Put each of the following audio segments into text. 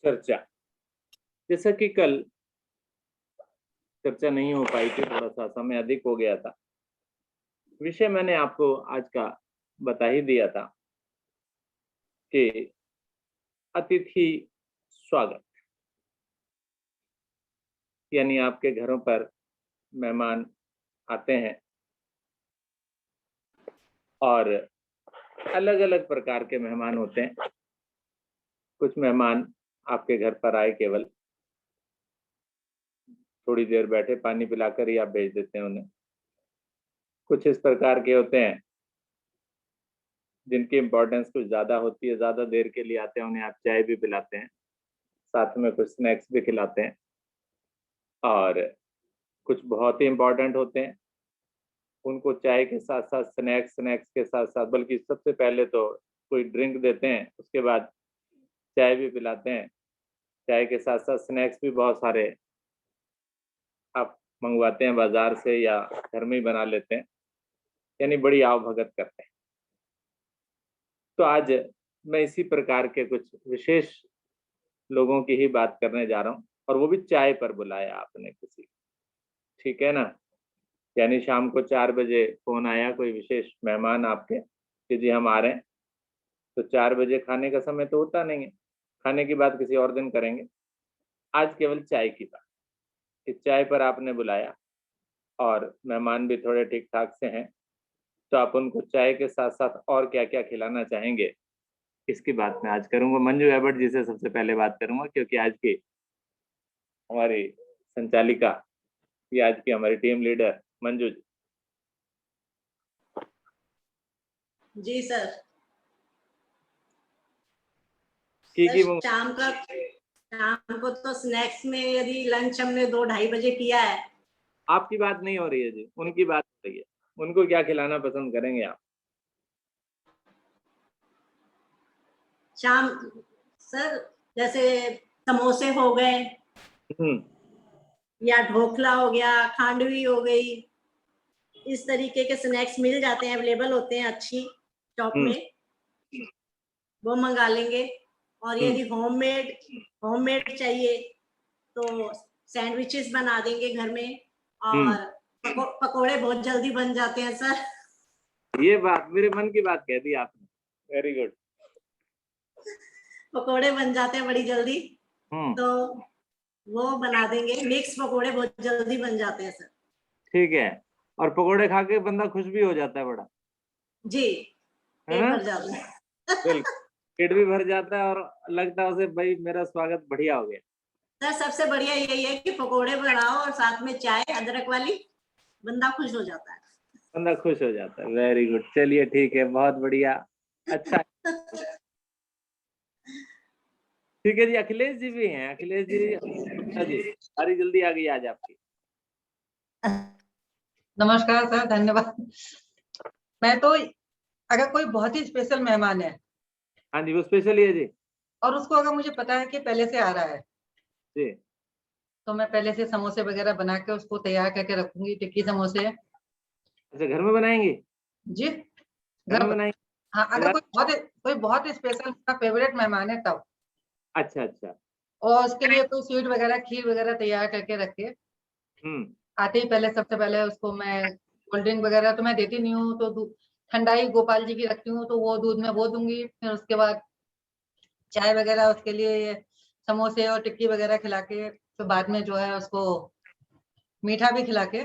चर्चा, जैसा कि कल चर्चा नहीं हो पाई थी, थोड़ा सा समय अधिक हो गया था। विषय मैंने आपको आज का बता ही दिया था कि अतिथि स्वागत, यानी आपके घरों पर मेहमान आते हैं और अलग अलग प्रकार के मेहमान होते हैं। कुछ मेहमान आपके घर पर आए, केवल थोड़ी देर बैठे, पानी पिलाकर ही आप भेज देते हैं उन्हें। कुछ इस प्रकार के होते हैं जिनकी इम्पोर्टेंस कुछ ज़्यादा होती है, ज़्यादा देर के लिए आते हैं, उन्हें आप चाय भी पिलाते हैं, साथ में कुछ स्नैक्स भी खिलाते हैं। और कुछ बहुत ही इम्पोर्टेंट होते हैं, उनको चाय के साथ साथ स्नैक्स के साथ साथ, बल्कि सबसे पहले तो कोई ड्रिंक देते हैं, उसके बाद चाय भी पिलाते हैं। चाय के साथ साथ स्नैक्स भी बहुत सारे आप मंगवाते हैं बाजार से या घर में ही बना लेते हैं, यानी बड़ी आवभगत करते हैं। तो आज मैं इसी प्रकार के कुछ विशेष लोगों की ही बात करने जा रहा हूँ, और वो भी चाय पर बुलाया आपने किसी, ठीक है ना। यानी शाम को 4 बजे फोन आया कोई विशेष मेहमान आपके कि जी हम आ रहे हैं, तो 4 बजे खाने का समय तो होता नहीं है, खाने की बात किसी और दिन करेंगे। आज केवल चाय की बात, इस चाय पर आपने बुलाया और मेहमान भी थोड़े ठीक ठाक से हैं, तो आप उनको चाय के साथ साथ और क्या क्या खिलाना चाहेंगे, इसकी बात मैं आज करूंगा। मंजू एबर्ट जी से सबसे पहले बात करूंगा, क्योंकि आज की हमारी संचालिका, ये आज की हमारी टीम लीडर मंजू जी। जी सर। की शाम को तो स्नैक्स में यदि लंच हमने 2-2:30 बजे किया है। आपकी बात नहीं हो रही है जी, उनकी बात हो रही है। उनको क्या खिलाना पसंद करेंगे आप? शाम सर, जैसे समोसे हो गए या ढोकला हो गया, खांडवी हो गई, इस तरीके के स्नैक्स मिल जाते हैं, अवेलेबल होते हैं अच्छी शॉप में, वो मंगा लेंगे। और यदि होममेड चाहिए तो सैंडविचेस बना देंगे घर में। और पकोड़े बहुत जल्दी बन जाते हैं सर। ये बात मेरे मन की बात कह दी आपने, वेरी गुड। पकोड़े बन जाते हैं बड़ी जल्दी, तो वो बना देंगे। मिक्स पकोड़े बहुत जल्दी बन जाते हैं सर। ठीक है, और पकोड़े खा के बंदा खुश भी हो जाता है बड़ा, जी, है पेट ना? भर जाता है। बिल्कुल, पेट भी भर जाता है और लगता है उसे, भाई मेरा स्वागत बढ़िया हो गया। सर सबसे बढ़िया यही है कि पकोड़े बनाओ और साथ में चाय अदरक वाली, बंदा खुश हो जाता है। बंदा खुश हो जाता है, वेरी गुड। चलिए ठीक है, बहुत बढ़िया, अच्छा। ठीक है जी, अखिलेश जी भी हैं। अखिलेश जी, जी सारी जल्दी आ गई आज आपकी। नमस्कार सर, धन्यवाद। मैं तो, अगर कोई बहुत ही स्पेशल मेहमान है, हाँ जी, वो स्पेशल ही है जी, और उसको अगर मुझे पता है कि पहले से आ रहा है जी, तो मैं पहले से समोसे वगैरह बना के उसको तैयार करके रखूंगी। टिक्की समोसे। अच्छा, घर में बनाएंगे? जी, घर में बनाएंगे? हाँ, अगर कोई बहुत स्पेशल मेरा फेवरेट मेहमान है तब। अच्छा अच्छा। और उसके लिए कोई स्वीट वगैरह, खीर वगैरह तैयार करके रखे। आते ही पहले, सबसे पहले उसको मैं कोल्ड ड्रिंक वगैरह तो मैं देती नहीं हूँ, तो ठंडाई गोपाल जी की रखती हूँ, तो वो दूध में वो दूंगी। फिर उसके बाद चाय वगैरह, उसके लिए समोसे और टिक्की वगैरह खिला के, तो बाद में जो है उसको मीठा भी खिला के,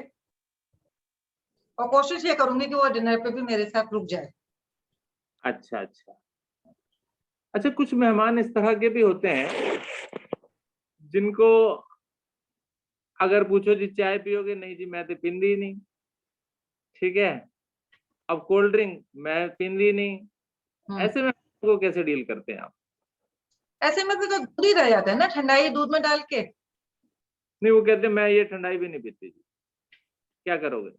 और कोशिश ये करूंगी कि वो डिनर पे भी मेरे साथ रुक जाए। अच्छा अच्छा। अच्छा, कुछ मेहमान इस तरह के भी होते हैं जिनको अगर पूछो जी चाय पियोगे, नहीं जी मैं तो पींदी ही नहीं, ठीक है। अब कोल्ड ड्रिंक, मैं पींदी ही नहीं। ऐसे में को कैसे डील करते हैं आप? ऐसे में तो दूध ही रह जाता है ना, ठंडाई दूध में डाल के। नहीं, वो कहते हैं मैं ये ठंडाई भी नहीं पीती जी, क्या करोगे?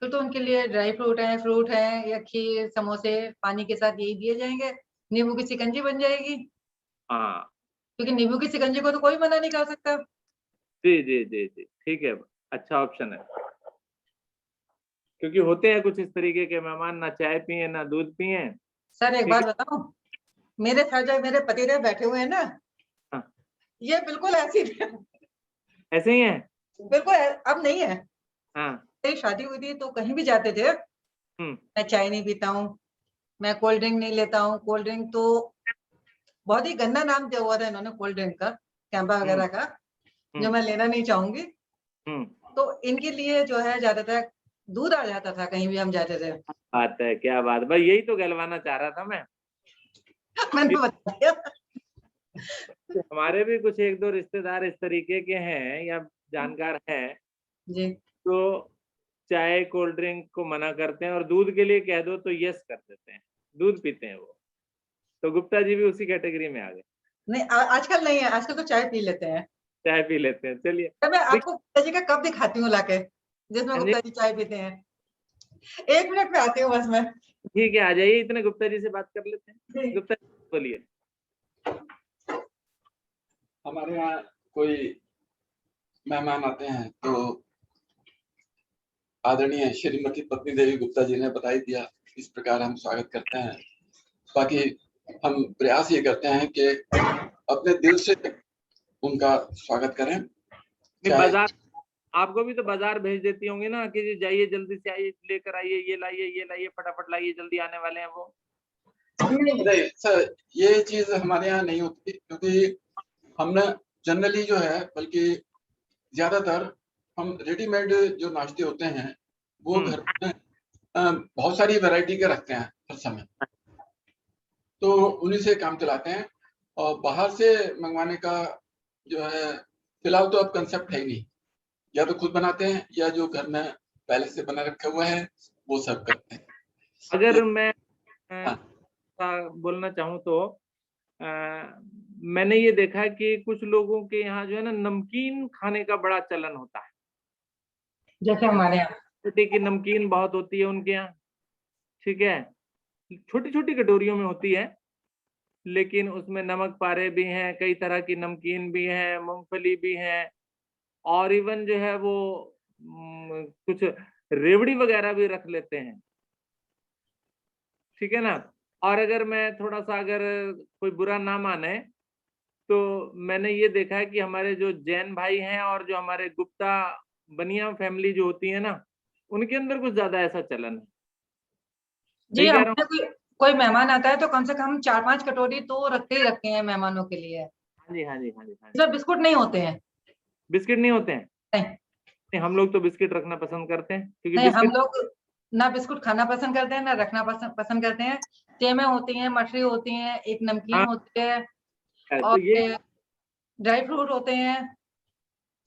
फिर तो उनके लिए ड्राई फ्रूट है या खीर, समोसे पानी के साथ यही दिए जाएंगे। नींबू की शिकंजी बन जाएगी, हाँ क्योंकि नींबू की शिकंजी को तो कोई मना नहीं कर सकता। जी जी जी जी, ठीक है, अच्छा ऑप्शन है। क्योंकि होते हैं कुछ इस तरीके के मेहमान, ना चाय पिए ना दूध पिए, सर एक बात बताऊं, मेरे साथ जो मेरे पतिदेव बैठे हुए हैं ना, हाँ। ये बिल्कुल ऐसे ही है, बिल्कुल अब नहीं है। हाँ। मेरी शादी हुई थी तो कहीं भी जाते थे, मैं चाय नहीं पीता हूँ, मैं कोल्ड ड्रिंक नहीं लेता हूँ। कोल्ड ड्रिंक तो बहुत ही गंदा नाम दिया हुआ था इन्होंने कोल्ड ड्रिंक का, कैंपा वगैरह का, जो मैं लेना नहीं चाहूंगी। तो इनके लिए जो है ज्यादातर दूध आ जाता था कहीं भी हम जाते थे। बात है, क्या बात, भाई यही तो गलवाना चाह रहा था मैं। मैंने बता दिया। हमारे भी कुछ एक दो रिश्तेदार इस तरीके के हैं या जानकार हैं जी, तो चाय कोल्ड ड्रिंक को मना करते हैं और दूध के लिए कह दो तो यस कर देते हैं, दूध पीते हैं वो। तो गुप्ता जी भी उसी कैटेगरी में आ गए। नहीं आजकल नहीं है, आजकल तो चाय पी लेते हैं। चाय पी लेते हैं, चलिए। तो मैं आपको गुप्ता जी का कप दिखाती हूँ लाके, जिसमें गुप्ता जी चाय पीते हैं। 1 मिनट में आती हूँ बस मैं। ठीक है, आ जाइए, इतने गुप्ता जी से बात कर लेते हैं। गुप्ता जी बोलिए। हमारे यहाँ कोई मेहमान आते हैं तो आदरणीय श्रीमती पत्नी देवी गुप्ता जी ने बधाई दिया, इस प्रकार हम स्वागत करते हैं। बाकी हम प्रयास ये करते हैं कि अपने दिल से उनका स्वागत करें। बाजार, आपको भी तो बाजार भेज देती होंगी ना कि जाइए जल्दी से आइए, लेकर आइए, ये लाइए, फटाफट लाइए, जल्दी आने वाले हैं वो। नहीं सर, ये चीज हमारे यहाँ नहीं होती, क्योंकि हमने जनरली जो है, बल्कि ज्यादातर हम रेडीमेड जो नाश्ते होते हैं वो घर में बहुत सारी वैरायटी के रखते हैं हर समय, तो उन्हीं से काम चलाते हैं। और बाहर से मंगवाने का जो है फिलहाल तो अब कंसेप्ट है ही नहीं, या तो खुद बनाते हैं या जो घर में पहले से बना रखा हुआ है वो सब करते हैं। अगर मैं बोलना चाहूँ तो मैंने ये देखा कि कुछ लोगों के यहाँ जो है ना नमकीन खाने का बड़ा चलन होता है। जैसे हमारे यहाँ छोटे की नमकीन बहुत होती है उनके यहाँ, ठीक है, छोटी छोटी कटोरियों में होती है, लेकिन उसमें नमक पारे भी हैं, कई तरह की नमकीन भी हैं, मूंगफली भी है, और इवन जो है वो कुछ रेवड़ी वगैरह भी रख लेते हैं, ठीक है ना। और अगर मैं थोड़ा सा, अगर कोई बुरा ना माने, तो मैंने ये देखा है कि हमारे जो जैन भाई हैं और जो हमारे गुप्ता बनिया फैमिली जो होती है ना, उनके अंदर कुछ ज्यादा ऐसा चलन है। जी, हमने कोई मेहमान आता है तो कम से कम 4-5 कटोरी तो रखते ही रखते हैं मेहमानों के लिए। हाँ जी, हाँ जी, हाँ जी, हाँ जी। सर बिस्कुट नहीं होते हैं। बिस्किट नहीं होते हैं? नहीं, हम लोग तो बिस्किट रखना पसंद करते हैं, क्योंकि नहीं हम बिस्किट लोग ना बिस्कुट खाना पसंद करते हैं ना रखना पसंद करते हैं। सेमें होती हैं, मठरी होती हैं, एक नमकीन होती है तो और ये ड्राई फ्रूट होते हैं,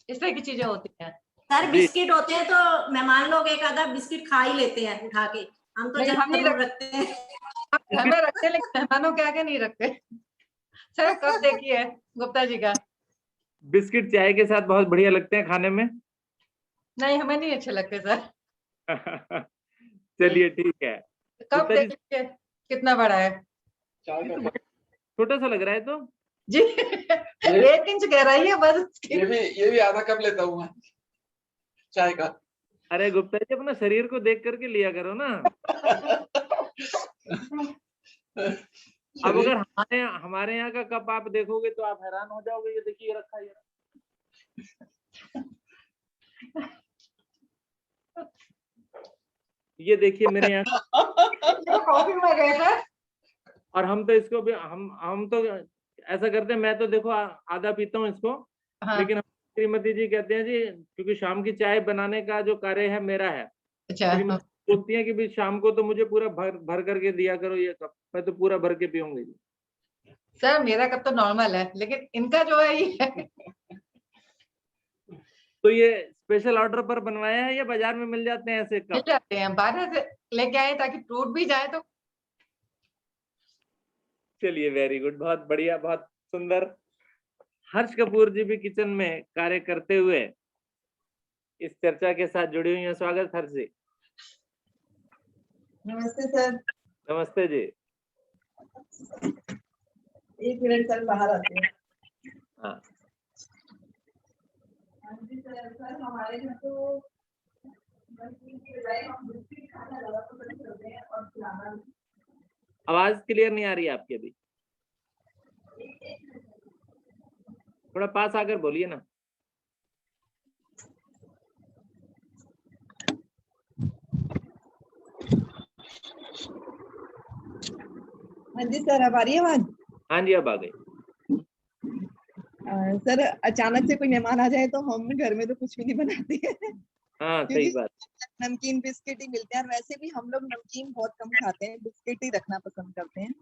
इस तरह की चीजें होती हैं। सर बिस्किट होते हैं तो मेहमान लोग एक आधा बिस्किट खा ही लेते हैं उठा के, हम तो हम नहीं रखते हैं। घर में रखते हैं लेकिन मेहमानों के आगे नहीं रखते। सर कब देखिए गुप्ता जी का बिस्किट चाय के साथ बहुत बढ़िया लगते हैं खाने में। नहीं, हमें नहीं अच्छे लगते सर। चलिए ठीक है। कब देखिए कितना बड़ा है, छोटा सा लग रहा है तो जी 1 इंच गहराई है बस। ये भी आधा कप लेता हूँ मैं चाय का। अरे गुप्ता जी, अपना शरीर को देख करके लिया करो ना। अब अगर हमारे यहाँ का कप आप देखोगे तो आप हैरान हो जाओगे। ये देखिए, ये रखा है, ये देखिए मेरे यहाँ कॉफी में गए थे और हम तो इसको भी हम तो ऐसा करते हैं, मैं तो देखो आधा पीता हूँ इसको। हाँ। लेकिन श्रीमती जी कहते हैं जी, क्योंकि शाम की चाय बनाने का जो कार्य है मेरा है। अच्छा। बोलती है कि भी शाम को तो मुझे पूरा भर करके दिया करो ये कप, मैं तो पूरा भर के पीऊंगी। सर मेरा कप तो नॉर्मल है, लेकिन इनका जो है ये तो ये स्पेशल ऑर्डर पर बनवाया है या बाजार में मिल जाते हैं ऐसे कप? मिल जाते हैं, बाहर से लेके आए ताकि टूट भी जाए तो। चलिए, वेरी गुड, बहुत बढ़िया, बहुत सुंदर। हर्ष कपूर जी भी किचन में कार्य करते हुए इस चर्चा के साथ जुड़ी हुई हैं। स्वागत हर्ष जी। नमस्ते सर। नमस्ते जी। 1 मिनट सर, बाहर आते हैं। हाँ जी सर, हमारे घर तो बजाय हम बिस्किट खाना ज्यादा पसंद करते हैं और खिलाना भी। आवाज क्लियर नहीं आ रही है आपकी अभी, थोड़ा पास आकर बोलिए ना। हाँ जी सर, अब आ रही है आवाज? हाँ जी अब आ गई। सर अचानक से कोई मेहमान आ जाए तो हम घर में तो कुछ भी नहीं बनाते हैं हाँ सही क्योंकि बात। नमकीन बिस्किट ही मिलते हैं, और वैसे भी हम लोग नमकीन बहुत कम खाते हैं, बिस्किट ही रखना पसंद करते हैं।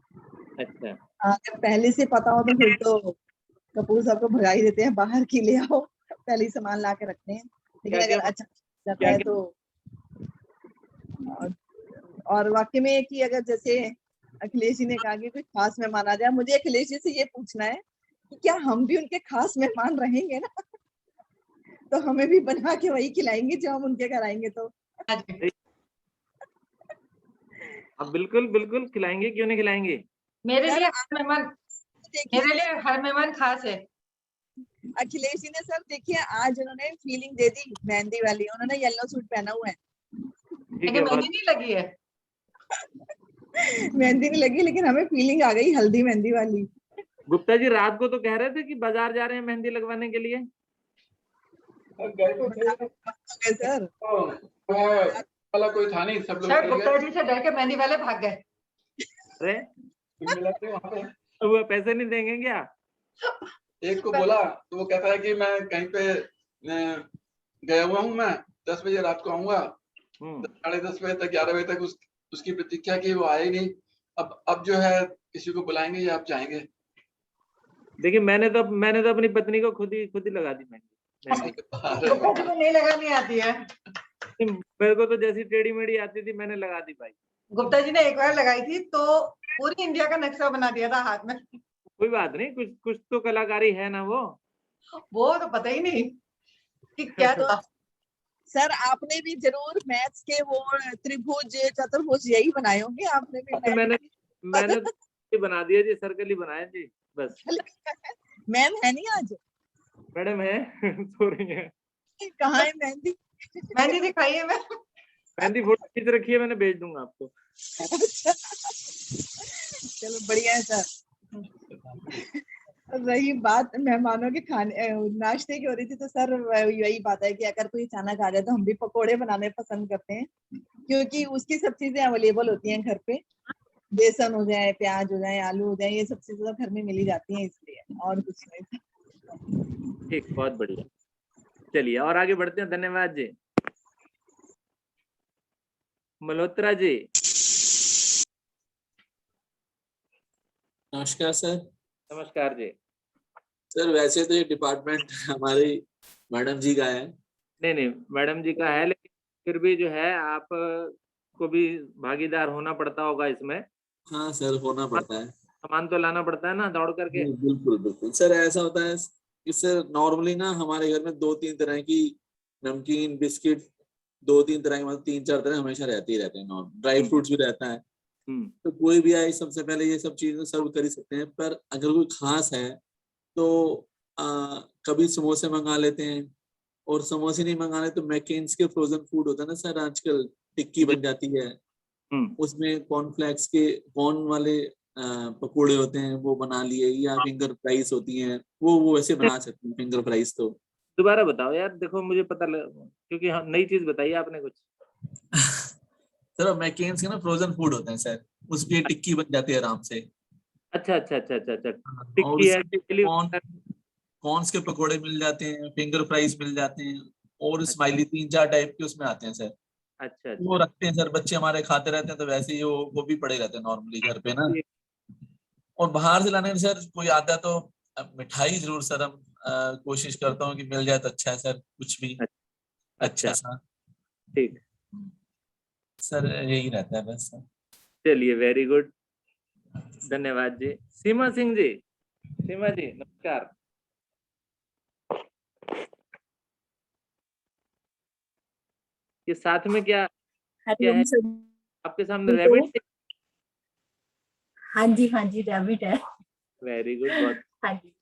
अच्छा अगर पहले से पता हो तो फिर तो कपूर साहब को भगा ही देते हैं बाहर की, ले आओ, पहले ही सामान ला के रखते हैं। लेकिन क्या अगर क्या अचानक जाता है तो और वाकई में कि अगर जैसे अखिलेश जी ने कहा कि कोई खास मेहमान आ जाए, मुझे अखिलेश जी से ये पूछना है कि क्या हम भी उनके खास मेहमान रहेंगे ना? तो हमें भी बना के वही खिलाएंगे जो हम उनके घर आएंगे तो। अब बिल्कुल बिल्कुल खिलाएंगे, क्यों नहीं खिलाएंगे। मेरे सर, लिए हर मेहमान खास है। अखिलेश जी ने सर देखिए आज उन्होंने फीलिंग दे दी मेहंदी वाली, उन्होंने येलो सूट पहना हुआ है। ठीक है, मेहंदी नहीं लगी है। मेहंदी नहीं लगी लेकिन हमें फीलिंग आ गई हल्दी मेहंदी वाली। गुप्ता जी रात को तो कह रहे थे कि बाजार जा रहे हैं मेहंदी लगवाने के लिए। सर वाला कोई था नहीं, सब लोग सर गुप्ता जी से डर के मेहंदी वाले भाग गए। अरे मिलाते वहां पे। तो वो पैसे नहीं देंगे क्या। एक को बोला तो वो कहता है कि मैं कहीं पे गया हुआ हूँ, मैं 10 बजे रात को आऊंगा, 10:30 बजे तक 11 बजे तक उसकी प्रतीक्षा की, वो आए ही नहीं। अब जो है किसी को बुलाएंगे या आप जाएंगे? देखिए मैंने तो अपनी पत्नी को खुद ही लगा दी मेहंदी। गुप्ता जी को नहीं लगानी आती है। मेरे को तो जैसी टेढ़ी मेढ़ी आती थी मैंने लगा दी भाई। गुप्ता जी ने एक बार लगाई थी तो पूरी इंडिया का नक्शा बना दिया था हाथ में। कोई बात नहीं, कुछ कुछ तो कलाकारी है ना वो तो पता ही नहीं कि क्या था। सर आपने भी जरूर मैथ्स के वो त्रिभुज चतुर्भुज यही बनाए होंगे आपने भी। मैंने तो बना दिया जी, सर्कल ही बनाया जी बस। मैम है नहीं आज? मैडम है सो रही है। कहाँ है मेहंदी? मेहंदी दिखाई है। मैं मेहंदी फोटो खींच रखी है, मैंने भेज दूंगा आपको। चलो बढ़िया है सर। रही बात मेहमानों के खाने नाश्ते की हो रही थी, तो सर यही बात है कि अगर कोई अचानक आ जाए तो हम भी पकोड़े बनाने पसंद करते हैं, क्योंकि उसकी सब चीजें अवेलेबल होती हैं घर पे। बेसन हो जाए, प्याज हो जाए, आलू हो जाए, ये सब चीजें तो घर में मिल ही जाती हैं, इसलिए और कुछ नहीं। ठीक, बहुत बढ़िया। चलिए और आगे बढ़ते हैं। धन्यवाद जी। मल्होत्रा जी। नमस्कार सर। नमस्कार जी। सर वैसे तो ये डिपार्टमेंट हमारी मैडम जी का है। नहीं मैडम जी का है, लेकिन फिर भी जो है आप को भी भागीदार होना पड़ता होगा इसमें। हाँ सर, होना पड़ता है। सामान तो लाना पड़ता है ना दौड़ करके। बिल्कुल बिल्कुल सर, ऐसा होता है कि सर नॉर्मली ना हमारे घर में 2-3 तरह की नमकीन बिस्किट, 2-3 तरह की, मतलब 3-4 तरह हमेशा रहते ही रहते हैं। ड्राई फ्रूट्स भी रहता है। तो कोई भी आए सबसे पहले ये सब चीजें सर्व कर ही सकते हैं। पर अगर कोई खास है तो कभी समोसे मंगा लेते हैं, और समोसे नहीं मंगाने तो मैकेन्स के फ्रोजन फूड होता है ना सर, आजकल टिक्की बन जाती है, उसमें कॉर्नफ्लेक्स के कॉर्न वाले पकोड़े होते हैं, वो बना लिए, या फिंगर फ्राइज होती हैं, वो वैसे बना सकते हैं फिंगर फ्राइज। तो दोबारा बताओ यार, देखो मुझे पता क्योंकि नई चीज बताई आपने कुछ। सर मैकेन्स के ना फ्रोजन फूड होते हैं सर, उसकी टिक्की बन जाती है आराम से। अच्छा। और टिक्की है। कॉर्न्स के पकोड़े मिल जाते हैं, फिंगर फ्राइज मिल जाते हैं, और स्माइली 3-4 टाइप के उसमें आते हैं सर। अच्छा। वो रखते हैं सर, बच्चे हमारे खाते रहते हैं, तो वैसे ही वो भी पड़े रहते हैं नॉर्मली घर पे ना। और बाहर से लाने में सर कोई आता है तो मिठाई जरूर सर हम कोशिश करता हूँ कि मिल जाए तो अच्छा है सर, कुछ भी अच्छा सा। ठीक सर यही रहता है बस सर। चलिए वेरी गुड, धन्यवाद जी। सीमा सिंह जी। सीमा जी नमस्कार। ये साथ में क्या है आपके सामने? रैबिट। हाँ जी रैबिट है। वेरी गुड, बहुत। हाँ जी।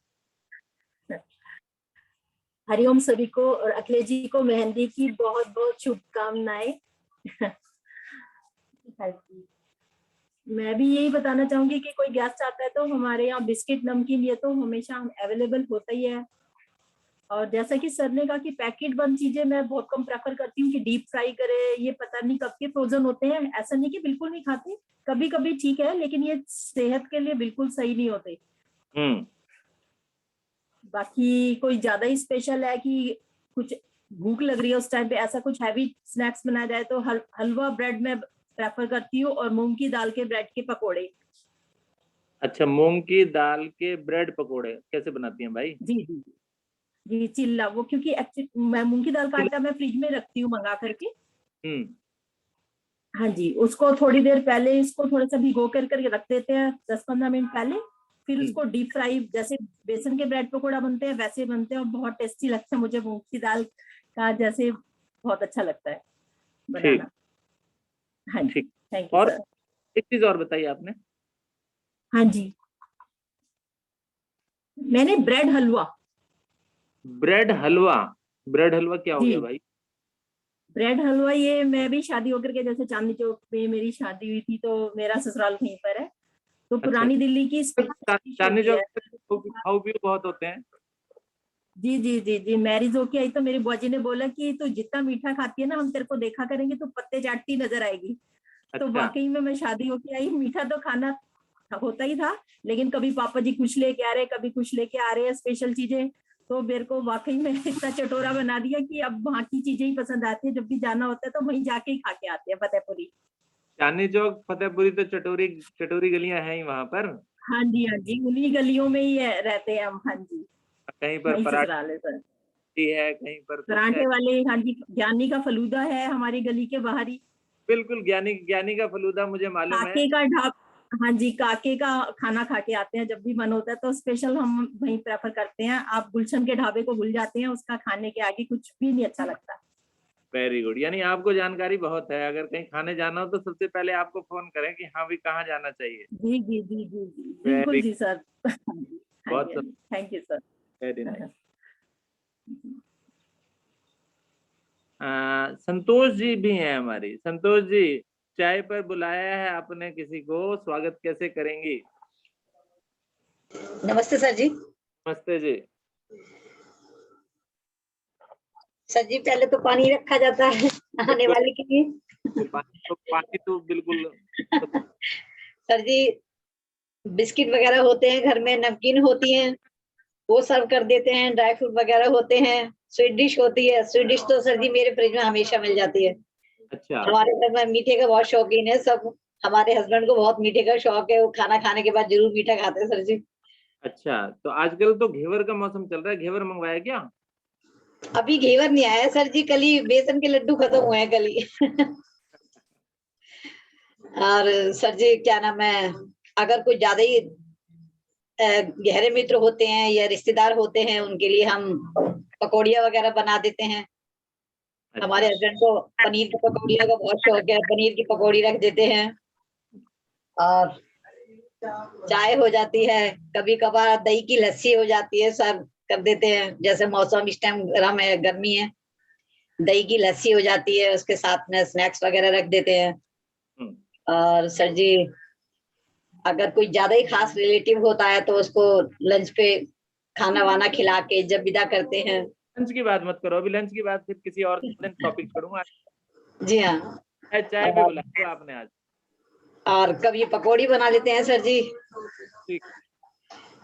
हरिओम सभी को, और अखिलेश जी को मेहंदी की बहुत बहुत शुभकामनाएं। मैं भी यही बताना चाहूंगी कि कोई गेस्ट आता है तो हमारे यहाँ बिस्किट नमकीन ये तो हमेशा अवेलेबल होता ही है। और जैसा कि सर ने कहा कि पैकेट बंद चीजें मैं बहुत कम प्रेफर करती हूँ कि डीप फ्राई करे, ये पता नहीं कब के फ्रोजन होते हैं। ऐसा नहीं कि बिल्कुल नहीं खाते, कभी कभी ठीक है, लेकिन ये सेहत के लिए बिल्कुल सही नहीं होते। बाकी कोई ज्यादा ही स्पेशल है कि कुछ भूख लग रही है उस टाइम पे ऐसा कुछ हैवी स्नैक्स बनाया जाए तो हलवा ब्रेड में प्रेफर करती हूँ, और मूंग की दाल के ब्रेड के पकोड़े। अच्छा, मूंग की दाल के ब्रेड पकोड़े कैसे बनाती हैं भाई? जी जी जी, चिल्ला वो, क्योंकि एक्चुअली मैं मूंग की दाल का आटा मैं फ्रिज में रखती हूँ मंगा करके। हाँ जी, उसको थोड़ी देर पहले इसको थोड़ा सा भिगो करके रख देते हैं 10-15 मिनट पहले, फिर उसको डीप फ्राई जैसे बेसन के ब्रेड पकोड़ा बनते हैं वैसे बनते हैं, और बहुत टेस्टी लगता है मुझे मूंग की दाल का, जैसे बहुत अच्छा लगता है बनाना। हाँ जी, थैंक यू और सर। एक चीज और बताइए आपने। हाँ जी, मैंने ब्रेड हलवा। ब्रेड हलवा? ब्रेड हलवा क्या हो गया भाई? ब्रेड हलवा ये मैं भी शादी होकर के, जैसे चांदनी चौक में मेरी शादी हुई थी तो मेरा ससुराल वहीं पर है, तो पुरानी दिल्ली की चांदनी चौक खाओ पियो बहुत होते हैं। जी जी जी जी, मैरिज होके आई तो मेरी बुआ जी ने बोला कि तू जितना मीठा खाती है ना हम तेरे को देखा करेंगे, तो पत्ते चाटती नजर आएगी। तो वाकई में मैं शादी होके आई, मीठा तो खाना होता ही था, लेकिन कभी पापा जी कुछ लेके आ रहे, कभी कुछ लेके आ रहे हैं स्पेशल चीजें, तो मेरे को वाकई में इतना चटोरा बना दिया कि अब वहाँ की चीजें ही पसंद आती है, जब भी जाना होता है तो वहीं जाके ही खा के आते हैं फतेहपुरी। चांदनी चौक फतेहपुरी तो चटोरी गलियां हैं ही वहां पर। हाँ जी हाँ जी, उन्हीं गलियों में ही रहते हैं हम। हाँ जी, कहीं पर ससुराल है सर, है, कहीं पर पराठे वाले। हाँ जी, ज्ञानी का फलूदा है हमारी गली के बाहर ही। बिल्कुल, ज्ञानी का फलूदा मुझे मालूम है। काके का ढाब, हाँ जी, काके का खाना खा के आते हैं जब भी मन होता है, तो स्पेशल हम वहीं प्रेफर करते हैं। आप गुलशन के ढाबे को भूल जाते हैं, उसका खाने के आगे कुछ भी नहीं अच्छा लगता। वेरी गुड, यानी आपको जानकारी बहुत है। अगर कहीं खाने जाना हो तो सबसे पहले आपको फोन करें कि हाँ भी कहाँ जाना चाहिए। जी जी जी जी जी, बिल्कुल जी सर। बहुत thank you sir. Very nice. Santosh ji भी हैं हमारी। संतोष जी, चाय पर बुलाया है आपने किसी को, स्वागत कैसे करेंगी? नमस्ते सर जी। नमस्ते जी। सर जी, पहले तो पानी रखा जाता है आने वाले के लिए। पानी तो बिल्कुल। सर जी, बिस्किट वगैरह होते हैं घर में, नमकीन होती हैं, वो सर्व कर देते हैं, ड्राई फ्रूट वगैरह होते हैं, स्वीट डिश होती है। स्वीट डिश तो सर जी मेरे फ्रिज में हमेशा मिल जाती है। अच्छा। हमारे घर में मीठे का बहुत शौकीन है सब। हमारे हस्बैंड को बहुत मीठे का शौक है, वो खाना खाने के बाद जरूर मीठा खाते हैं सर जी। अच्छा, तो आजकल तो घेवर का मौसम चल रहा है, घेवर मंगवाया क्या? अभी घेवर नहीं आया सर जी, कल ही बेसन के लड्डू खत्म हुए हैं कल ही। और सर जी क्या नाम है, अगर कोई ज्यादा ही गहरे मित्र होते हैं या रिश्तेदार होते हैं, उनके लिए हम पकौड़िया वगैरह बना देते हैं। अच्छा। हमारे हस्बैंड को पनीर की पकौड़िया का बहुत शौक है, पनीर की पकौड़ी रख देते हैं। और चाय हो जाती है, कभी कभार दही की लस्सी हो जाती है, सर्व कर देते हैं। जैसे मौसम इस टाइम गर्म है, गर्मी है, दही की लस्सी हो जाती है, उसके साथ में स्नैक्स वगैरह रख देते हैं। और सर जी, अगर कोई ज्यादा ही खास रिलेटिव होता है तो उसको लंच पे खाना वाना खिला के जब विदा करते हैं। लंच की बात मत करो अभी, लंच की बात फिर किसी और दिन टॉपिक करूंगा। जी हाँ, चाय पे बुलाया आपने आज। और कभी पकौड़ी बना लेते हैं सर जी। ठीक,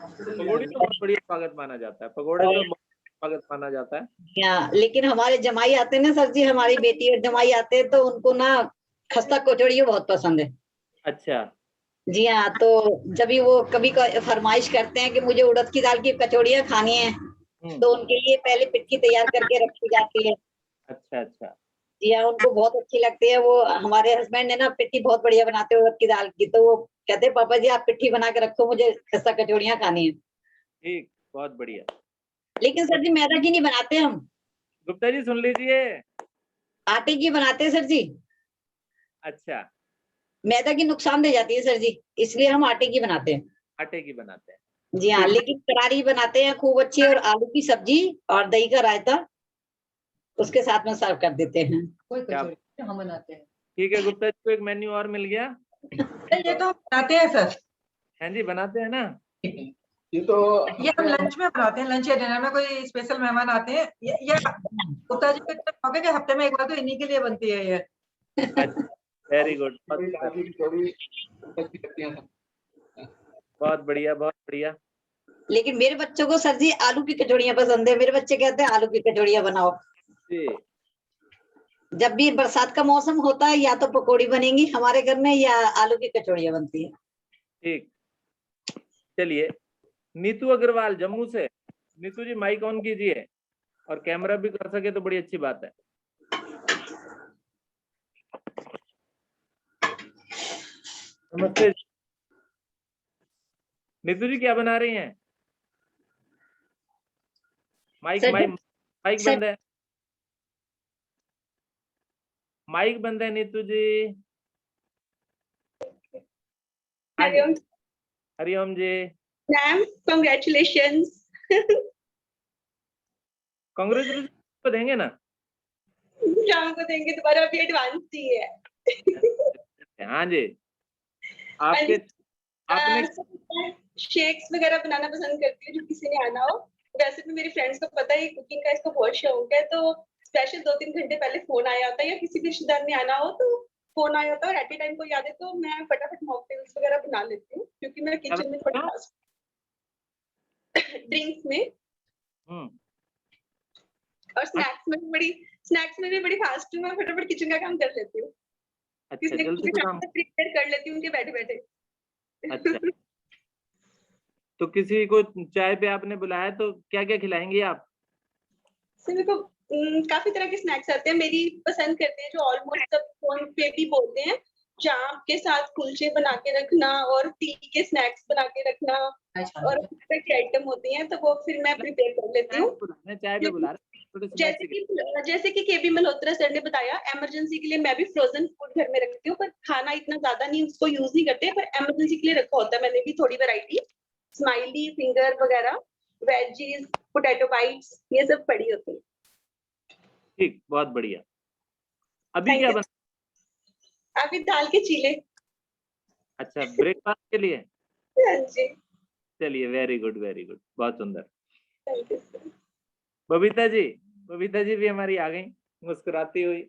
पकौड़ी तो बहुत बढ़िया स्वागत माना जाता है, पकौड़े तो बहुत स्वागत माना जाता है। हाँ, लेकिन हमारे जमाई आते हैं ना सर जी, हमारी बेटी और जमाई आते हैं तो उनको ना खस्ता कचौड़ी बहुत पसंद है। अच्छा। जी हाँ, तो जब भी वो कभी फरमाइश करते हैं कि मुझे उड़द की दाल की कचौड़ियाँ खानी है, तो उनके लिए पहले पिट्ठी तैयार करके रखी जाती है। अच्छा अच्छा। जी हाँ, उनको बहुत अच्छी लगती है। वो हमारे हस्बैंड ने ना पिट्ठी बहुत बढ़िया बनाते हैं उड़द की दाल की, तो वो कहते हैं पापा जी आप पिट्ठी बना के रखो, मुझे खस्ता कचौड़ियाँ खानी है। ठीक, बहुत बढ़िया। लेकिन सर जी मैदा की नहीं बनाते हम। गुप्ता जी सुन लीजिए। आटे की बनाते हैं सर जी। अच्छा। मैदा की नुकसान दे जाती है सर जी, इसलिए हम आटे की बनाते हैं। आटे की बनाते हैं। जी हाँ, लेकिन करारी बनाते हैं खूब अच्छी, और आलू की सब्जी और दही का रायता उसके साथ में सर्व कर देते हैं। कोई कचौड़ी हम बनाते हैं। ठीक है, गुप्ता जी को एक मेन्यू और मिल गया। ये तो बनाते हैं सर, हाँ जी बनाते हैं ना। ये तो ये हम लंच में बनाते हैं, लंच या डिनर में कोई स्पेशल मेहमान आते हैं, ये गुप्ता जी के मौके के हफ्ते में एक बार तो इन्हीं के लिए बनती है ये। वेरी गुड, बहुत बढ़िया बहुत बढ़िया। लेकिन मेरे बच्चों को सर जी आलू की कचौड़ियाँ पसंद है, मेरे बच्चे कहते हैं आलू की कचौड़ियाँ बनाओ। जी जब भी बरसात का मौसम होता है या तो पकौड़ी बनेंगी हमारे घर में या आलू की कचौड़ियाँ बनती है। ठीक, चलिए नीतू अग्रवाल जम्मू से। नीतू जी माइक ऑन कीजिए और कैमरा भी कर सके तो बड़ी अच्छी बात है। नमस्ते नीतू जी, क्या बना रही हैं? Mike sir, mike mike sir- बंद है, माइक बंद है Neetu ji. Hariom Hariom ji. Ma'am, congratulations. Congratulation तो देंगे ना, शाम को देंगे दोबारा, अभी एडवांस दी है। हाँ जी। आपके आपने शेक्स वगैरह बनाना पसंद करती हूँ जो किसी ने आना हो। वैसे भी मेरी फ्रेंड्स को पता है कुकिंग का इसको बहुत शौक है, तो स्पेशल 2-3 घंटे पहले फोन आया होता है या किसी भी रिश्तेदार ने आना हो तो फोन आया होता है और एट ए टाइम को याद है तो मैं फटाफट मॉकटेल्स वगैरह बना लेती हूँ क्योंकि मैं किचन में थोड़ी फास्ट ड्रिंक्स में और स्नैक्स में भी बड़ी फास्ट हूँ। मैं फटाफट किचन का काम कर लेती हूँ। अच्छा जल्दी से काम प्रिपेयर कर लेती हूँ उनके बैठे बैठे। अच्छा तो किसी को चाय पे आपने बुलाया तो क्या क्या खिलाएंगी आप? सर मेरे को काफी तरह के स्नैक्स आते हैं, मेरी पसंद करते हैं जो ऑलमोस्ट सब फोन पे भी बोलते हैं, चाप के साथ कुलचे बना के रखना और तिल के स्नैक्स बना के रखना और की आइटम होती हैं तो वो फिर मैं प्रिपेयर कर लेती हूँ। चाय पे बुला रहे जैसे कि केबी मल्होत्रा सर ने बताया, इमरजेंसी के लिए मैं भी फ्रोजन फूड घर में रखती हूँ, पर खाना इतना ज्यादा नहीं उसको यूज नहीं करते, पर इमरजेंसी के लिए रखा होता है मैंने भी थोड़ी वैरायटी, स्माइली फिंगर वगैरह, वेजीज, पोटैटो बाइट्स, ये सब पड़ी होती है। ठीक, बहुत बढ़िया। अभी क्या बना? अभी दाल के चीले। अच्छा, ब्रेकफास्ट के लिए? हाँ जी। चलिए वेरी गुड, बहुत सुंदर। Thank you sir. Babita ji भी हमारी आ गई मुस्कुराती हुई।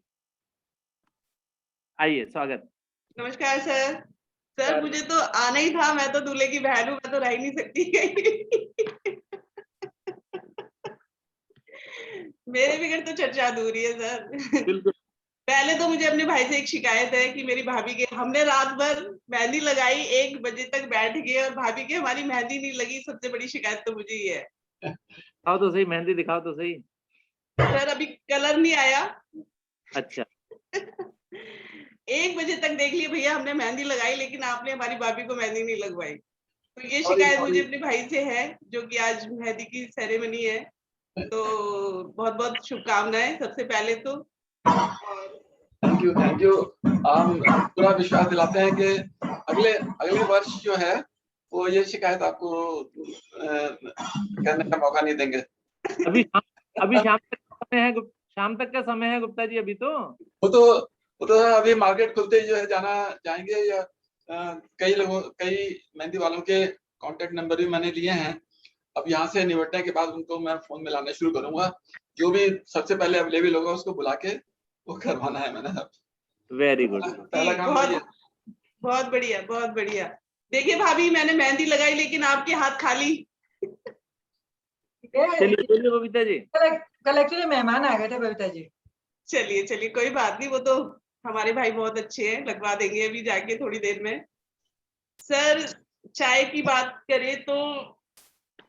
आइए, स्वागत। नमस्कार सर। सर मुझे तो आना ही था, मैं तो दूल्हे की बहन हूँ, मैं तो रह ही नहीं सकती। मेरे बिगड़ तो चर्चा अधूरी है सर। बिल्कुल। पहले तो मुझे अपने भाई से एक शिकायत है कि मेरी भाभी के, हमने रात भर मेहंदी लगाई, 1 बजे तक बैठ गए और भाभी के हमारी मेहंदी नहीं लगी। सबसे बड़ी शिकायत तो मुझे ही है। दिखाओ तो सही, मेहंदी दिखाओ तो सही। सर अभी कलर नहीं आया। अच्छा। 1 बजे तक देख लिए भैया हमने मेहंदी लगाई, लेकिन आपने हमारी भाभी को मेहंदी नहीं लगवाई। तो ये शिकायत मुझे अपने भाई से है, जो कि आज मेहंदी की सेरेमनी है। तो बहुत बहुत शुभकामनाएं सबसे पहले तो। Thank you. हम पूरा विश्वास दिलाते हैं कि अगले वर्ष जो है वो ये शिकायत आपको करने का मौका नहीं देंगे। अभी शाम तक का समय है गुप्ता जी। अभी तो वो तो अभी मार्केट खुलते ही जो है जाएंगे या कई मेहंदी वालों के कांटेक्ट नंबर भी मैंने लिए हैं। अब यहाँ से निपटने के बाद उनको मैं फोन में लाना शुरू करूंगा, जो भी सबसे पहले अवेलेबल होगा उसको बुला के वो करवाना है मैंने। वेरी गुड, पहला काम बहुत बढ़िया। देखिए भाभी, मैंने मेहंदी लगाई लेकिन आपके हाथ खाली। चलिए बबीता जी। कल एक्चुअली मेहमान आ गए थे बबीता जी। चलिए कोई बात नहीं, वो तो हमारे भाई बहुत अच्छे हैं, लगवा देंगे अभी जाके थोड़ी देर में। सर चाय की बात करें तो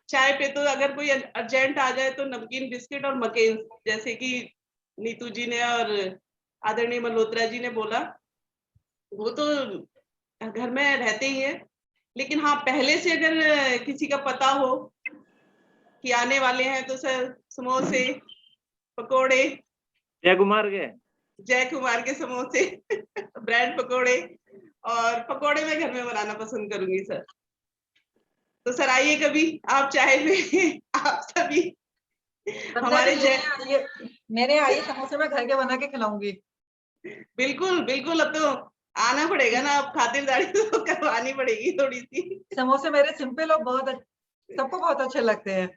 चाय पे तो अगर कोई अर्जेंट आ जाए तो नमकीन बिस्किट और मकेन, जैसे कि नीतू जी ने और आदरणीय मल्होत्रा जी ने बोला, वो तो घर में रहते ही है। लेकिन हाँ, पहले से अगर किसी का पता हो कि आने वाले हैं तो सर समोसे, पकोड़े, जय कुमार के समोसे, ब्रेड पकोड़े, और पकोड़े मैं घर में बनाना पसंद करूंगी सर। तो सर आइए कभी आप चाहे में आप सभी हमारे मेरे आइए समोसे मैं घर के बना के खिलाऊंगी। बिल्कुल। अब तो आना पड़ेगा ना, अब खातिरदारी तो करवानी पड़ेगी थोड़ी सी। समोसे मेरे सिंपल और सबको बहुत अच्छे लगते हैं।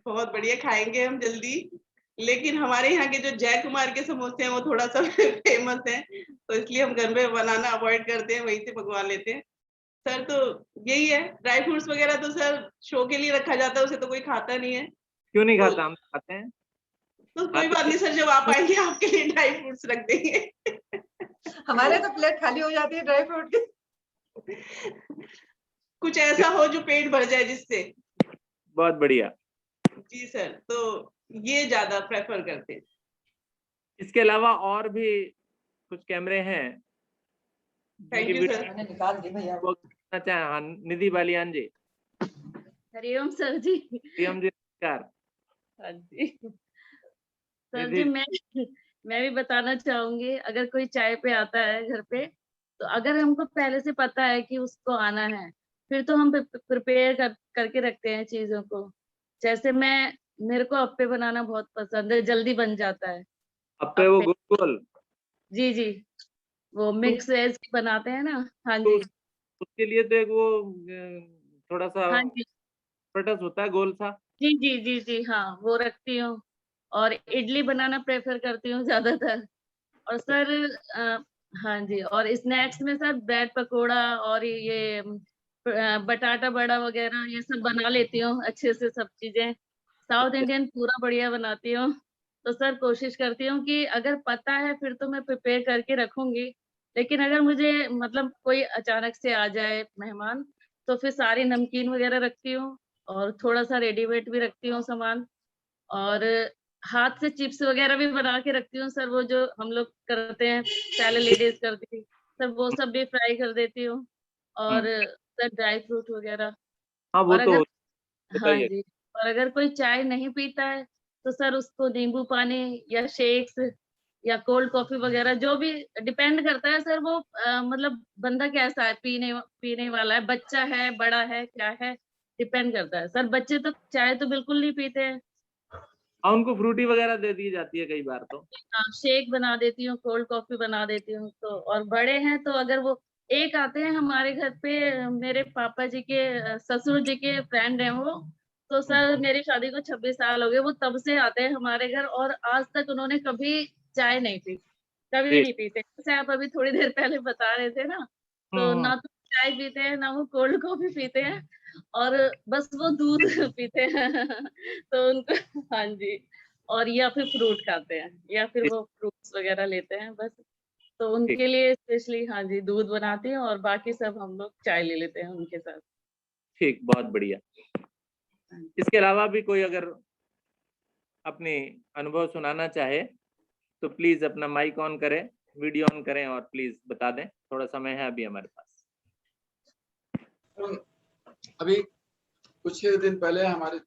बहुत बढ़िया, खाएंगे हम जल्दी। लेकिन हमारे यहाँ के जो जय कुमार के समोसे हैं वो थोड़ा सा फेमस है, तो इसलिए हम घर में बनाना अवॉइड करते हैं, वहीं से मंगवा लेते हैं। सर तो यही है, ड्राई फ्रूट्स वगैरह तो सर शो के लिए रखा जाता है, उसे तो कोई खाता नहीं है। क्यों नहीं खाता? हम खाते हैं। तो कोई बात नहीं सर, जब आप आएंगे आपके लिए ड्राई फ्रूट्स रख देंगे। हमारे तो प्लेट खाली हो जाती है ड्राई फ्रूट की। कुछ ऐसा हो जो पेट भर जाए जिससे। बहुत बढ़िया जी सर, तो ये ज्यादा प्रेफर करते हैं। इसके अलावा और भी कुछ कैमरे हैं? Thank you sir. मैंने निकाल दी भैया। अच्छा, हाँ, निधि बालियान जी। हरिओम सर जी। हरिओम जी, नमस्कार। हाँ जी सर जी, मैं भी बताना चाहूंगी, अगर कोई चाय पे आता है घर पे, तो अगर हमको पहले से पता है कि उसको आना है, फिर तो हम प्रिपेयर करके रखते हैं चीजों को। जैसे मेरे को अप्पे बनाना बहुत पसंद है, जल्दी बन जाता है। अप्पे वो गोल गोल? जी जी, वो मिक्स वेज बनाते हैं ना। हाँ जी, उसके लिए तो एक वो थोड़ा सा हाँ जी, पटस होता है गोल सा। जी जी जी जी, हाँ वो रखती हूँ। और इडली बनाना प्रेफर करती हूँ ज्यादातर। और सर हाँ जी, और स्नैक्स में सर ब्रेड पकोड़ा और ये बटाटा बड़ा वगैरह ये सब बना लेती हूँ अच्छे से, सब चीजें। साउथ इंडियन पूरा बढ़िया बनाती हूँ। तो सर कोशिश करती हूँ कि अगर पता है फिर तो मैं प्रिपेयर करके रखूंगी, लेकिन अगर मुझे मतलब कोई अचानक से आ जाए मेहमान, तो फिर सारी नमकीन वगैरह रखती हूँ और थोड़ा सा रेडीमेड भी रखती हूँ सामान। और हाथ से चिप्स वगैरह भी बना के रखती हूँ सर, वो जो हम लोग करते हैं, पहले लेडीज करती थी सर, वो सब भी फ्राई कर देती हूँ। और सर ड्राई फ्रूट वगैरह। हाँ, वो और तो अगर होता हाँ ही है। जी, और अगर कोई चाय नहीं पीता है तो सर उसको नींबू पानी या शेक्स या कोल्ड कॉफी वगैरह, जो भी डिपेंड करता है सर, वो मतलब बंदा कैसा है, पीने वाला है, बच्चा है, बड़ा है, क्या है, डिपेंड करता है सर। बच्चे तो चाय तो बिल्कुल नहीं पीते हैं। हाँ, उनको फ्रूटी वगैरह दे दी जाती है कई बार तो। हाँ, शेक बना देती हूँ, कोल्ड कॉफी बना देती हूँ। तो और बड़े हैं तो अगर वो एक आते हैं हमारे घर पे, मेरे पापा जी के ससुर जी के फ्रेंड हैं वो, तो सर मेरी शादी को 26 साल हो गए, वो तब से आते हैं हमारे घर और आज तक उन्होंने कभी चाय नहीं पी, कभी नहीं पीते। जैसे आप अभी थोड़ी देर पहले बता रहे थे ना, तो ना तो चाय पीते हैं ना वो कोल्ड कॉफी पीते हैं, और बस वो दूध पीते हैं। तो उनको हाँ जी, और या फिर फ्रूट खाते हैं, या फिर वो फ्रूट्स वगैरह लेते हैं बस। तो उनके लिए स्पेशली हाँ जी दूध बनाती हूँ, और बाकी सब हम लोग चाय ले लेते हैं उनके साथ। ठीक, बहुत बढ़िया। इसके अलावा भी कोई अगर अपने अनुभव सुनाना चाहे तो प्लीज अपना माइक ऑन करें, वीडियो ऑन करें और प्लीज बता दें, थोड़ा समय है अभी हमारे पास। अभी कुछ दिन पहले हमारे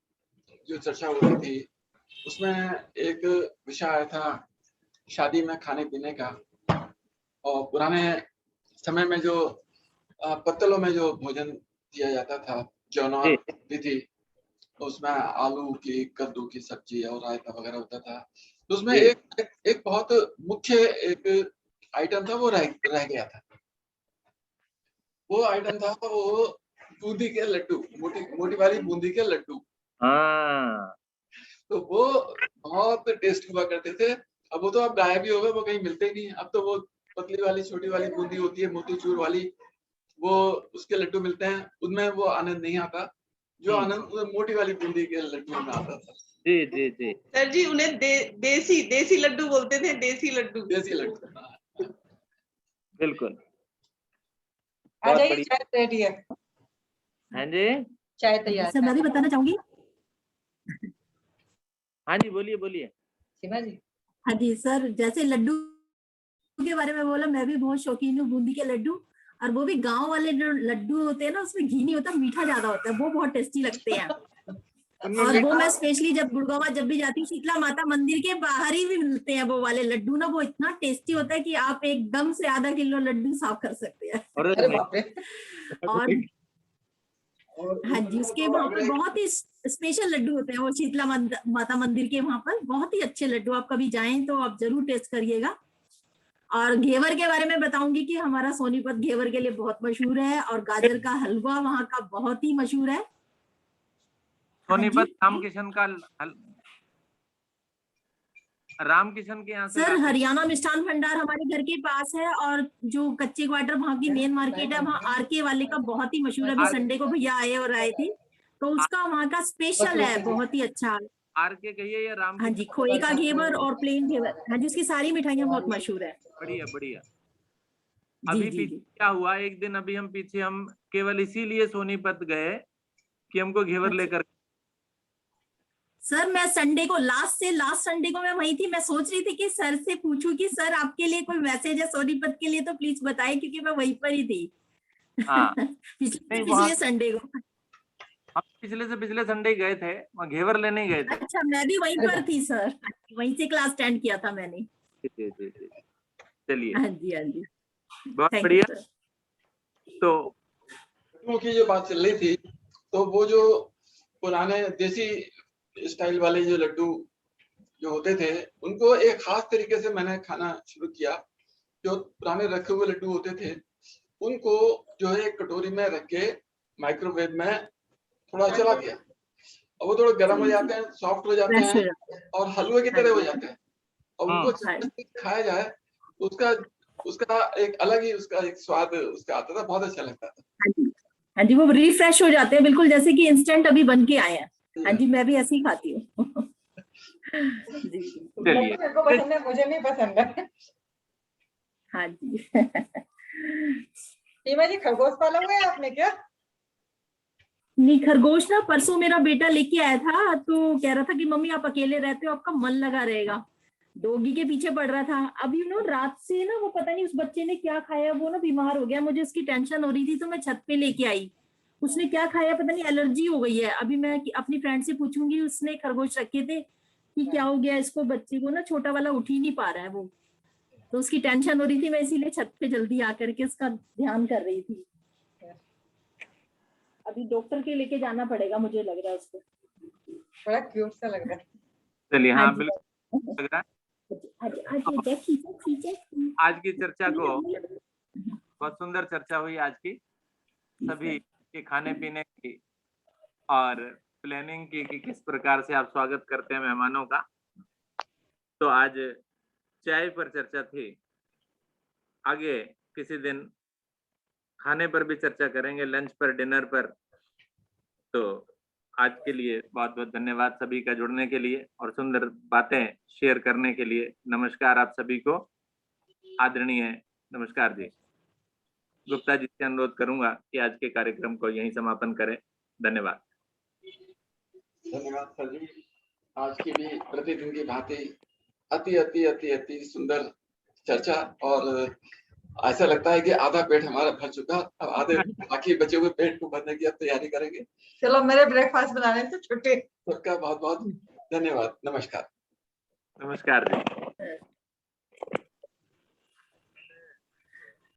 जो चर्चा हो रही थी उसमें एक विषय आया था शादी में खाने पीने का, और पुराने समय में जो पत्तलों में जो भोजन दिया जाता था, जौनवार विधि, तो उसमें आलू की, कद्दू की सब्जी और रायता वगैरह होता था। तो उसमें एक बहुत मुख्य एक आइटम था, वो रह गया था। वो आइटम था वो बूंदी के लड्डू, मोटी वाली बूंदी के लड्डू। हाँ, तो वो बहुत टेस्ट हुआ करते थे। अब वो तो अब गायब ही हो गए, वो कहीं मिलते नहीं। अब तो वो पतली वाली छोटी वाली बूंदी होती है, मोतीचूर वाली, वो उसके लड्डू मिलते हैं, उनमें वो आनंद नहीं आता जो आनंद मोटी वाली बूंदी के लड्डू में आता था। जी जी जी सर जी, उन्हें देसी लड्डू बोलते थे, देसी लड्डू। बिल्कुल। आ जाइए, चाय रेडी है। हाँ जी, चाय तैयार। सर मैं भी बताना चाहूंगी। हाँ जी, बोलिए बोलिए। सीमा जी। हाँ जी सर, जैसे लड्डू के बारे में बोला, मैं भी बहुत शौकीन हूँ बूंदी के लड्डू, और वो भी गांव वाले जो लड्डू होते हैं ना, उसमें घी नहीं होता, मीठा ज्यादा होता है, वो बहुत टेस्टी लगते हैं। और वो मैं स्पेशली जब गुड़गांव जब भी जाती हूँ, शीतला माता मंदिर के बाहर ही भी मिलते हैं वो वाले लड्डू ना, वो इतना टेस्टी होता है कि आप एकदम से आधा किलो लड्डू साफ कर सकते हैं। अरे बाप रे। और हाँ जी, उसके वहाँ पर बहुत ही स्पेशल लड्डू होते हैं वो शीतला माता मंदिर के वहाँ पर, बहुत ही अच्छे लड्डू। आप कभी जाएं तो आप जरूर टेस्ट करिएगा। और घेवर के बारे में बताऊंगी कि हमारा सोनीपत घेवर के लिए बहुत मशहूर है, और गाजर का हलवा वहाँ का बहुत ही मशहूर है। सोनीपत रामकिशन का रामकिशन के यहाँ से सर हरियाणा मिष्ठान भंडार हमारे घर के पास है, और जो कच्चे क्वार्टर वहाँ की मेन मार्केट है, वहाँ आरके वाले का बहुत ही मशहूर है। अभी संडे को भैया आए थे, तो उसका वहाँ का स्पेशल है, बहुत ही अच्छा। आरके कहिए या राम? हाँ जी, खोए का घेवर और प्लेन घेवर, हाँ जी, उसकी सारी मिठाइयाँ बहुत मशहूर है। बढ़िया बढ़िया। अभी पीछे क्या हुआ, एक दिन अभी हम पीछे हम केवल इसीलिए सोनीपत गए कि हमको घेवर लेकर। सर मैं संडे को लास्ट संडे को मैं वही थी, मैं सोच रही थी कि सर से पूछूं कि सर आपके लिए कोई मैसेज है सोनीपत के लिए तो प्लीज बताएं, क्योंकि मैं वहीं पर ही थी। हाँ। पिछले संडे को हम पिछले संडे गए थे, वहाँ घेवर लेने ही गए थे। अच्छा, मैं भी वहीं पर थी सर, वहीं से क्लास अटेंड किया था मैंने। जी। चलिए, हाँ जी, बहुत बढ़िया। तो की जो बात चल रही थी, तो वो जो पुराने देसी स्टाइल वाले जो लड्डू जो होते थे, उनको एक खास तरीके से मैंने खाना शुरू किया। जो पुराने रखे हुए लड्डू होते थे, उनको जो है एक कटोरी में रख के माइक्रोवेव में थोड़ा चला दिया, और वो थोड़े गर्म हो जाते हैं, सॉफ्ट हो जाते हैं और हलवे की तरह हो जाते हैं, और उनको खाया जाए तो उसका एक अलग ही उसका एक स्वाद उसका आता था, बहुत अच्छा लगता था। हाँ जी, वो रिफ्रेश हो जाते हैं बिल्कुल, जैसे कि इंस्टेंट अभी बन के आए हैं। हाँ जी, मैं भी ऐसे ही खाती हूँ। मेरे को पसंद है, मुझे नहीं पसंद है। हाँ जी। सीमा जी, खरगोश पाला हुआ है आपने क्या? नहीं, खरगोश ना परसों मेरा बेटा लेके आया था, तो कह रहा था कि मम्मी आप अकेले रहते हो, आपका मन लगा रहेगा, डॉगी के पीछे पड़ रहा था। अभी रात से ना वो पता नहीं उस बच्चे ने क्या खाया, वो ना बीमार हो गया, मुझे उसकी टेंशन हो रही थी, तो मैं छत पे लेके आई। उसने क्या खाया पता नहीं, एलर्जी हो गई है। अभी मैं अपनी फ्रेंड से पूछूंगी, उसने खरगोश रखे थे, कि क्या हो गया इसको, बच्चे को ना छोटा वाला उठ ही नहीं पा रहा है वो, तो उसकी टेंशन हो रही थी, मैं इसीलिए छत पे जल्दी आकर के उसका ध्यान कर रही थी। अभी डॉक्टर के लेके जाना पड़ेगा, मुझे लग रहा है उसको, बड़ा क्यूट सा लग रहा है। चलिए, हाँ बिल्कुल लग रहा है। आज की चर्चा को बहुत सुंदर चर्चा हुई आज की, सभी के खाने पीने की और प्लानिंग की कि किस प्रकार से आप स्वागत करते हैं मेहमानों का। तो आज चाय पर चर्चा थी, आगे किसी दिन खाने पर भी चर्चा करेंगे, लंच पर, डिनर पर। तो आज के लिए बहुत बहुत धन्यवाद सभी का जुड़ने के लिए और सुंदर बातें शेयर करने के लिए। नमस्कार आप सभी को, आदरणीय नमस्कार जी। गुप्ता जी से अनुरोध करूंगा कि आज के कार्यक्रम को यहीं समापन करें। धन्यवाद। धन्यवाद सर जी। आज की भी प्रतिदिन की भांति अति अति अति अति सुंदर चर्चा, और ऐसा लगता है कि आधा पेट हमारा भर चुका, अब आधे बाकी बचे हुए पेट को भरने की अब तैयारी करेंगे। चलो मेरे ब्रेकफास्ट बनाने से छुट्टी। सबका बहुत बहुत धन्यवाद। नमस्कार। नमस्कार जी।